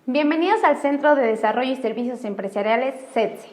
Bienvenidos al Centro de Desarrollo y Servicios Empresariales CEDSE.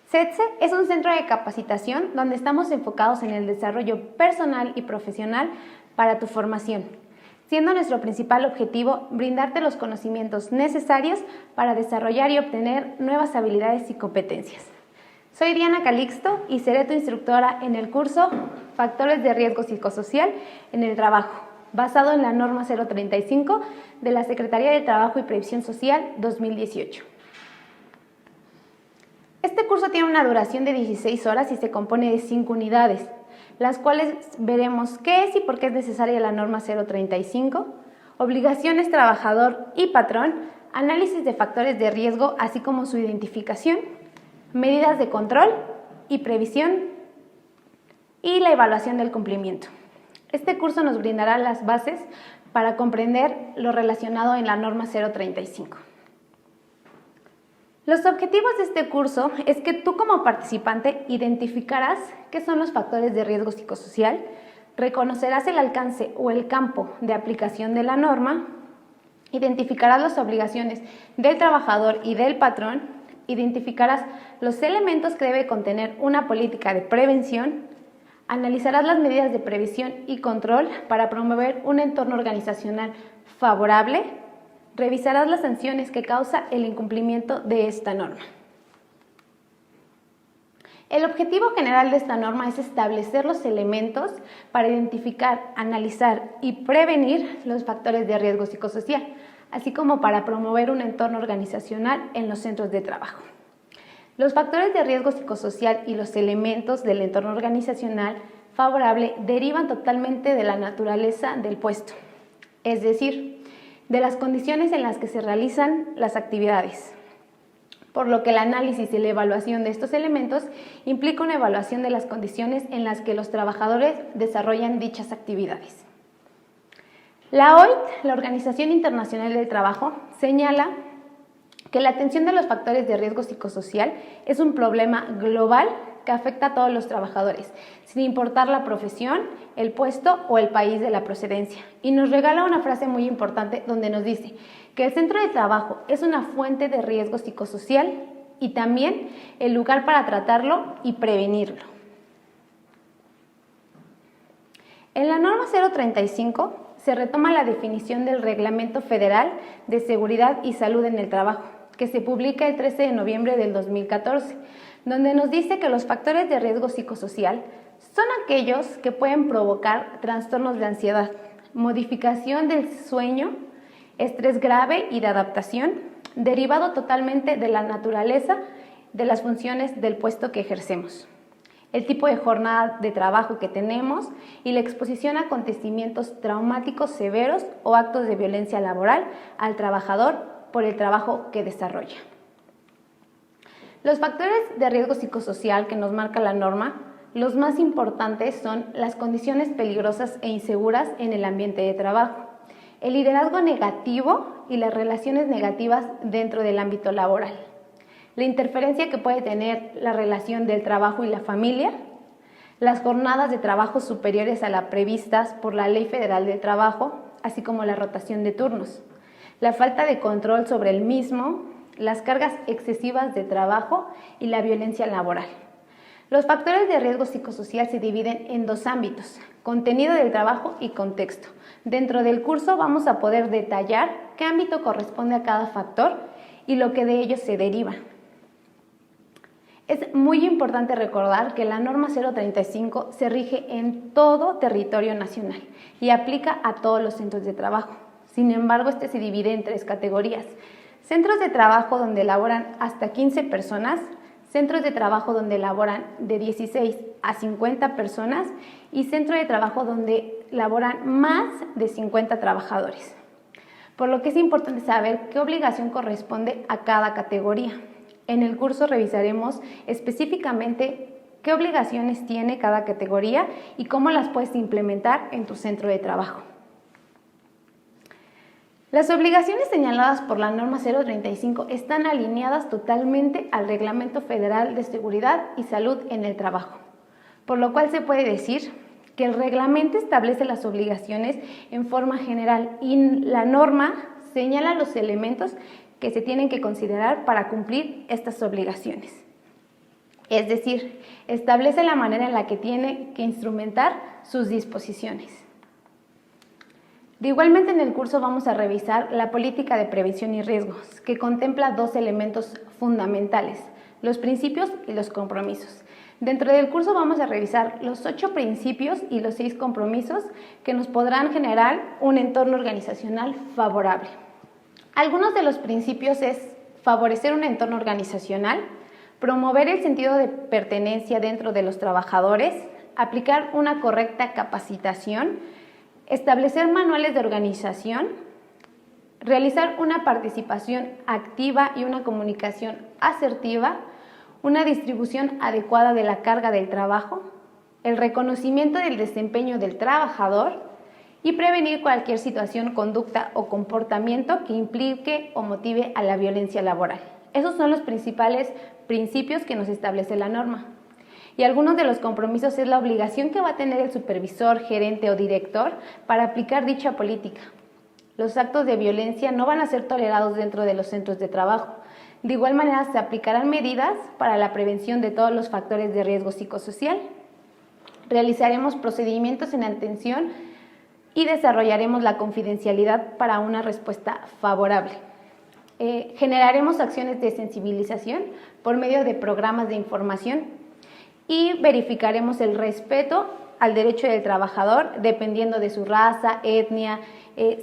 CEDSE es un centro de capacitación donde estamos enfocados en el desarrollo personal y profesional para tu formación, siendo nuestro principal objetivo brindarte los conocimientos necesarios para desarrollar y obtener nuevas habilidades y competencias. Soy Diana Calixto y seré tu instructora en el curso Factores de Riesgo Psicosocial en el Trabajo, basado en la norma 035 de la Secretaría de Trabajo y Previsión Social 2018. Este curso tiene una duración de 16 horas y se compone de 5 unidades, las cuales veremos qué es y por qué es necesaria la norma 035, obligaciones trabajador y patrón, análisis de factores de riesgo, así como su identificación, medidas de control y previsión y la evaluación del cumplimiento. Este curso nos brindará las bases para comprender lo relacionado en la norma 035. Los objetivos de este curso es que tú como participante identificarás qué son los factores de riesgo psicosocial, reconocerás el alcance o el campo de aplicación de la norma, identificarás las obligaciones del trabajador y del patrón, identificarás los elementos que debe contener una política de prevención, analizarás las medidas de previsión y control para promover un entorno organizacional favorable, revisarás las sanciones que causa el incumplimiento de esta norma. El objetivo general de esta norma es establecer los elementos para identificar, analizar y prevenir los factores de riesgo psicosocial, así como para promover un entorno organizacional en los centros de trabajo. Los factores de riesgo psicosocial y los elementos del entorno organizacional favorable derivan totalmente de la naturaleza del puesto, es decir, de las condiciones en las que se realizan las actividades, por lo que el análisis y la evaluación de estos elementos implica una evaluación de las condiciones en las que los trabajadores desarrollan dichas actividades. La OIT, la Organización Internacional del Trabajo, señala que la atención de los factores de riesgo psicosocial es un problema global que afecta a todos los trabajadores, sin importar la profesión, el puesto o el país de la procedencia. Y nos regala una frase muy importante donde nos dice que el centro de trabajo es una fuente de riesgo psicosocial y también el lugar para tratarlo y prevenirlo. En la norma 035 se retoma la definición del Reglamento Federal de Seguridad y Salud en el Trabajo, que se publica el 13 de noviembre del 2014, donde nos dice que los factores de riesgo psicosocial son aquellos que pueden provocar trastornos de ansiedad, modificación del sueño, estrés grave y de adaptación, derivado totalmente de la naturaleza de las funciones del puesto que ejercemos, el tipo de jornada de trabajo que tenemos y la exposición a acontecimientos traumáticos severos o actos de violencia laboral al trabajador por el trabajo que desarrolla. Los factores de riesgo psicosocial que nos marca la norma, los más importantes son las condiciones peligrosas e inseguras en el ambiente de trabajo, el liderazgo negativo y las relaciones negativas dentro del ámbito laboral, la interferencia que puede tener la relación del trabajo y la familia, las jornadas de trabajo superiores a las previstas por la Ley Federal del Trabajo, así como la rotación de turnos, la falta de control sobre el mismo, las cargas excesivas de trabajo y la violencia laboral. Los factores de riesgo psicosocial se dividen en dos ámbitos, contenido del trabajo y contexto. Dentro del curso vamos a poder detallar qué ámbito corresponde a cada factor y lo que de ellos se deriva. Es muy importante recordar que la norma 035 se rige en todo territorio nacional y aplica a todos los centros de trabajo. Sin embargo, este se divide en 3 categorías: centros de trabajo donde laboran hasta 15 personas, centros de trabajo donde laboran de 16 a 50 personas y centro de trabajo donde laboran más de 50 trabajadores. Por lo que es importante saber qué obligación corresponde a cada categoría. En el curso revisaremos específicamente qué obligaciones tiene cada categoría y cómo las puedes implementar en tu centro de trabajo. Las obligaciones señaladas por la norma 035 están alineadas totalmente al Reglamento Federal de Seguridad y Salud en el Trabajo, por lo cual se puede decir que el reglamento establece las obligaciones en forma general y la norma señala los elementos que se tienen que considerar para cumplir estas obligaciones. Es decir, establece la manera en la que tiene que instrumentar sus disposiciones. De igualmente en el curso vamos a revisar la política de prevención y riesgos, que contempla dos elementos fundamentales, los principios y los compromisos. Dentro del curso vamos a revisar los 8 principios y los 6 compromisos que nos podrán generar un entorno organizacional favorable. Algunos de los principios es favorecer un entorno organizacional, promover el sentido de pertenencia dentro de los trabajadores, aplicar una correcta capacitación, establecer manuales de organización, realizar una participación activa y una comunicación asertiva, una distribución adecuada de la carga del trabajo, el reconocimiento del desempeño del trabajador y prevenir cualquier situación, conducta o comportamiento que implique o motive a la violencia laboral. Esos son los principales principios que nos establece la norma. Y algunos de los compromisos es la obligación que va a tener el supervisor, gerente o director para aplicar dicha política. Los actos de violencia no van a ser tolerados dentro de los centros de trabajo. De igual manera, se aplicarán medidas para la prevención de todos los factores de riesgo psicosocial. Realizaremos procedimientos en atención y desarrollaremos la confidencialidad para una respuesta favorable. Generaremos acciones de sensibilización por medio de programas de información y verificaremos el respeto al derecho del trabajador dependiendo de su raza, etnia,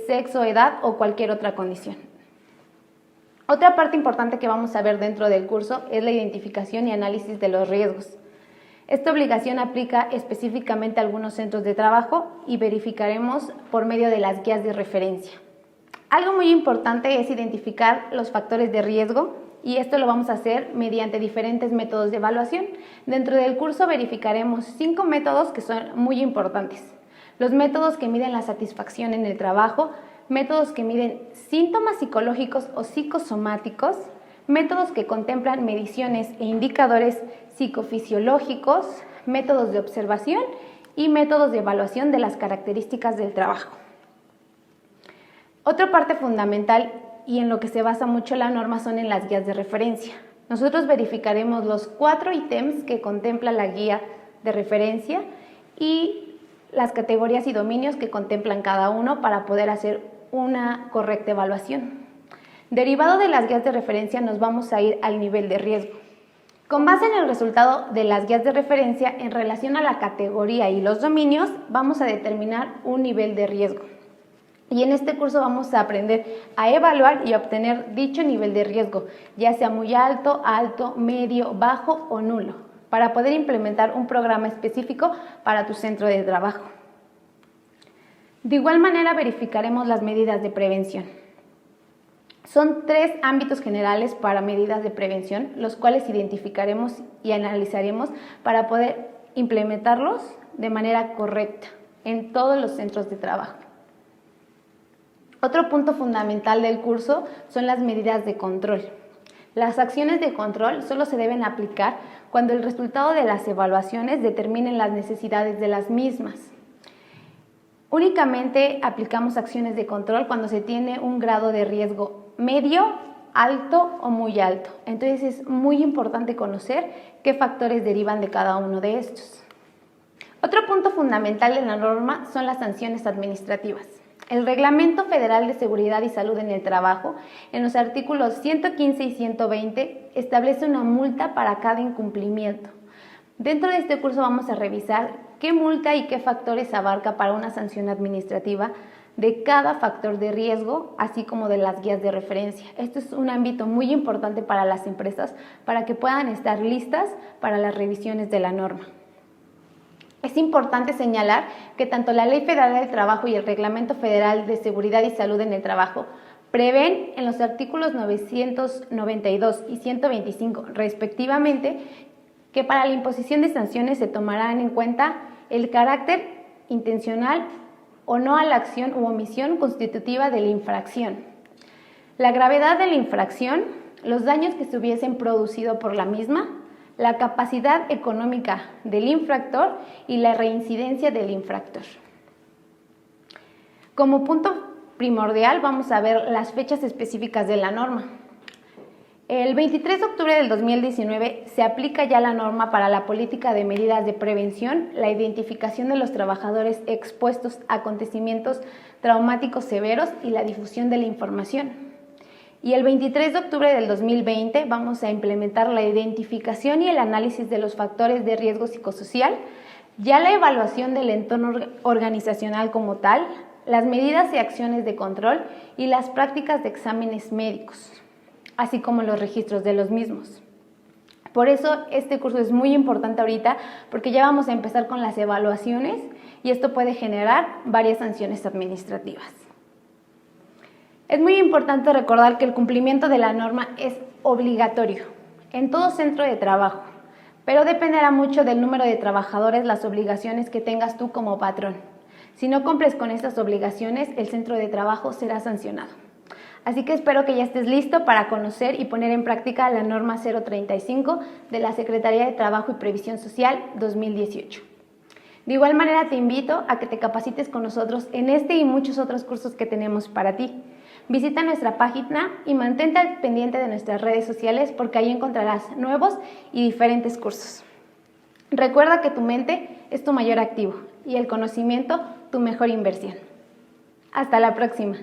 sexo, edad o cualquier otra condición. Otra parte importante que vamos a ver dentro del curso es la identificación y análisis de los riesgos. Esta obligación aplica específicamente a algunos centros de trabajo y verificaremos por medio de las guías de referencia. Algo muy importante es identificar los factores de riesgo y esto lo vamos a hacer mediante diferentes métodos de evaluación. Dentro del curso verificaremos 5 métodos que son muy importantes. Los métodos que miden la satisfacción en el trabajo, métodos que miden síntomas psicológicos o psicosomáticos, métodos que contemplan mediciones e indicadores psicofisiológicos, métodos de observación y métodos de evaluación de las características del trabajo. Otra parte fundamental y en lo que se basa mucho la norma son en las guías de referencia. Nosotros verificaremos los 4 ítems que contempla la guía de referencia y las categorías y dominios que contemplan cada uno para poder hacer una correcta evaluación. Derivado de las guías de referencia nos vamos a ir al nivel de riesgo. Con base en el resultado de las guías de referencia en relación a la categoría y los dominios, vamos a determinar un nivel de riesgo. Y en este curso vamos a aprender a evaluar y a obtener dicho nivel de riesgo, ya sea muy alto, alto, medio, bajo o nulo, para poder implementar un programa específico para tu centro de trabajo. De igual manera verificaremos las medidas de prevención. Son 3 ámbitos generales para medidas de prevención, los cuales identificaremos y analizaremos para poder implementarlos de manera correcta en todos los centros de trabajo. Otro punto fundamental del curso son las medidas de control. Las acciones de control solo se deben aplicar cuando el resultado de las evaluaciones determinen las necesidades de las mismas. Únicamente aplicamos acciones de control cuando se tiene un grado de riesgo medio, alto o muy alto. Entonces es muy importante conocer qué factores derivan de cada uno de estos. Otro punto fundamental de la norma son las sanciones administrativas. El Reglamento Federal de Seguridad y Salud en el Trabajo, en los artículos 115 y 120, establece una multa para cada incumplimiento. Dentro de este curso vamos a revisar qué multa y qué factores abarca para una sanción administrativa de cada factor de riesgo, así como de las guías de referencia. Esto es un ámbito muy importante para las empresas para que puedan estar listas para las revisiones de la norma. Es importante señalar que tanto la Ley Federal del Trabajo y el Reglamento Federal de Seguridad y Salud en el Trabajo prevén en los artículos 992 y 125 respectivamente que para la imposición de sanciones se tomarán en cuenta el carácter intencional o no a la acción u omisión constitutiva de la infracción, la gravedad de la infracción, los daños que se hubiesen producido por la misma, la capacidad económica del infractor y la reincidencia del infractor. Como punto primordial vamos a ver las fechas específicas de la norma. El 23 de octubre del 2019 se aplica ya la norma para la política de medidas de prevención, la identificación de los trabajadores expuestos a acontecimientos traumáticos severos y la difusión de la información. Y el 23 de octubre del 2020 vamos a implementar la identificación y el análisis de los factores de riesgo psicosocial, ya la evaluación del entorno organizacional como tal, las medidas y acciones de control y las prácticas de exámenes médicos, así como los registros de los mismos. Por eso este curso es muy importante ahorita, porque ya vamos a empezar con las evaluaciones y esto puede generar varias sanciones administrativas. Es muy importante recordar que el cumplimiento de la norma es obligatorio en todo centro de trabajo, pero dependerá mucho del número de trabajadores, las obligaciones que tengas tú como patrón. Si no cumples con estas obligaciones, el centro de trabajo será sancionado. Así que espero que ya estés listo para conocer y poner en práctica la norma 035 de la Secretaría de Trabajo y Previsión Social 2018. De igual manera te invito a que te capacites con nosotros en este y muchos otros cursos que tenemos para ti. Visita nuestra página y mantente al pendiente de nuestras redes sociales porque ahí encontrarás nuevos y diferentes cursos. Recuerda que tu mente es tu mayor activo y el conocimiento tu mejor inversión. Hasta la próxima.